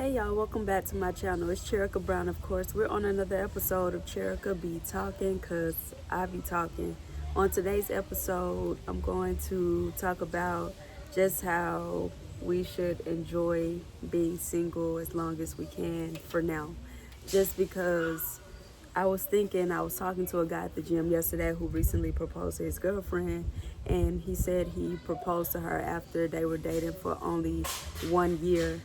Hey y'all, welcome back to my channel. It's Cherika Brown, of course. We're on another episode of Cherika Be Talking, cause I be talking. On today's episode, I'm going to talk about just how we should enjoy being single as long as we can for now. Just because I was talking to a guy at the gym yesterday who recently proposed to his girlfriend, and he said he proposed to her after they were dating for only 1 year,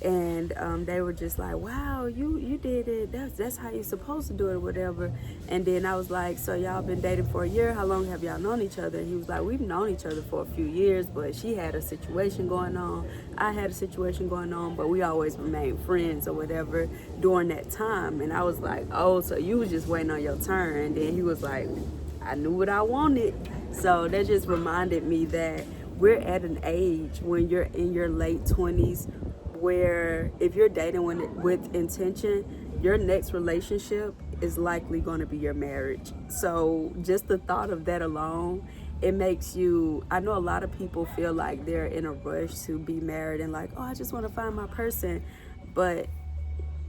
and they were just like, wow, you did it, that's how you're supposed to do it or whatever. And then I was like, so y'all been dating for a year, how long have y'all known each other? And he was like, we've known each other for a few years, but she had a situation going on, I had a situation going on, but we always remained friends or whatever during that time. And I was like, oh, so you was just waiting on your turn. And then he was like, I knew what I wanted. So that just reminded me that we're at an age when you're in your late 20s where if you're dating with intention, your next relationship is likely going to be your marriage. So just the thought of that alone, it makes you, I know a lot of people feel like they're in a rush to be married and like, oh, I just want to find my person. But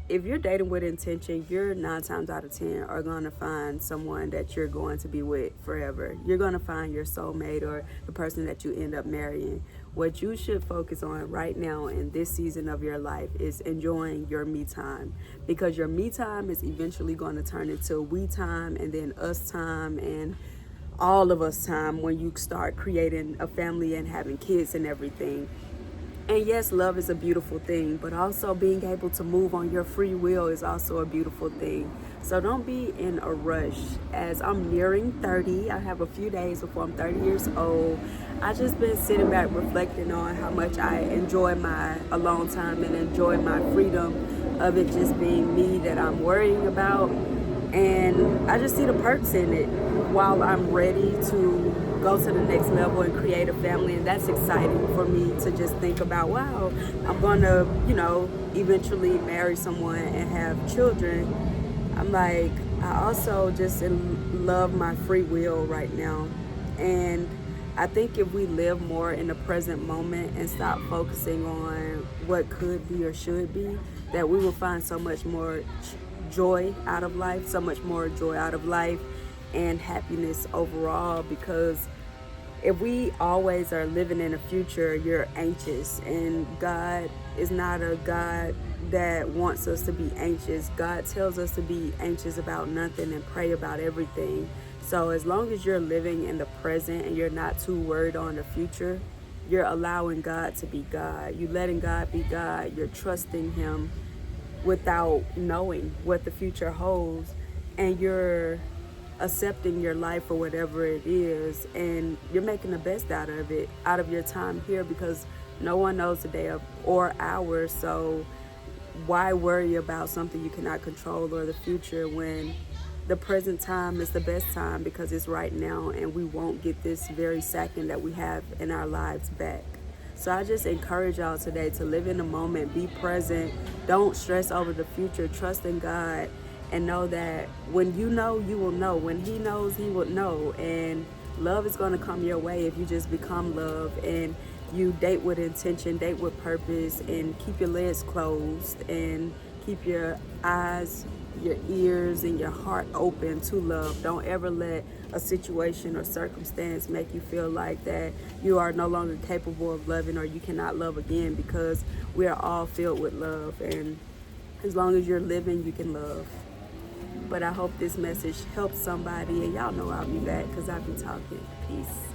if you're dating with intention, you're 9 times out of 10 are going to find someone that you're going to be with forever. You're going to find your soulmate or the person that you end up marrying. What you should focus on right now in this season of your life is enjoying your me time, because your me time is eventually going to turn into we time and then us time and all of us time when you start creating a family and having kids and everything. And yes, love is a beautiful thing, but also being able to move on your free will is also a beautiful thing. So don't be in a rush. As I'm nearing 30, I have a few days before I'm 30 years old. I just been sitting back reflecting on how much I enjoy my alone time and enjoy my freedom of it just being me that I'm worrying about. And I just see the perks in it while I'm ready to go to the next level and create a family. And that's exciting for me to just think about, wow, I'm going to, eventually marry someone and have children. I'm like, I also just love my free will right now. And I think if we live more in the present moment and stop focusing on what could be or should be, that we will find so much more joy out of life, and happiness overall. Because if we always are living in the future, you're anxious, and God is not a God that wants us to be anxious. God tells us to be anxious about nothing and pray about everything. So as long as you're living in the present and you're not too worried on the future, you're allowing God to be God. You're letting God be God. You're trusting Him without knowing what the future holds, and you're accepting your life for whatever it is, and you're making the best out of it, out of your time here, because no one knows the day of or hour. So why worry about something you cannot control or the future when the present time is the best time, because it's right now and we won't get this very second that we have in our lives back. So I just encourage y'all today to live in the moment, be present, don't stress over the future, trust in God, and know that when you know, you will know. When He knows, He will know. And love is going to come your way if you just become love and you date with intention, date with purpose, and keep your legs closed and keep your eyes, your ears, and your heart open to love. Don't ever let a situation or circumstance make you feel like that you are no longer capable of loving or you cannot love again, because we are all filled with love, and as long as you're living, you can love. But I hope this message helps somebody, and y'all know I'll be back because I'll be talking. Peace.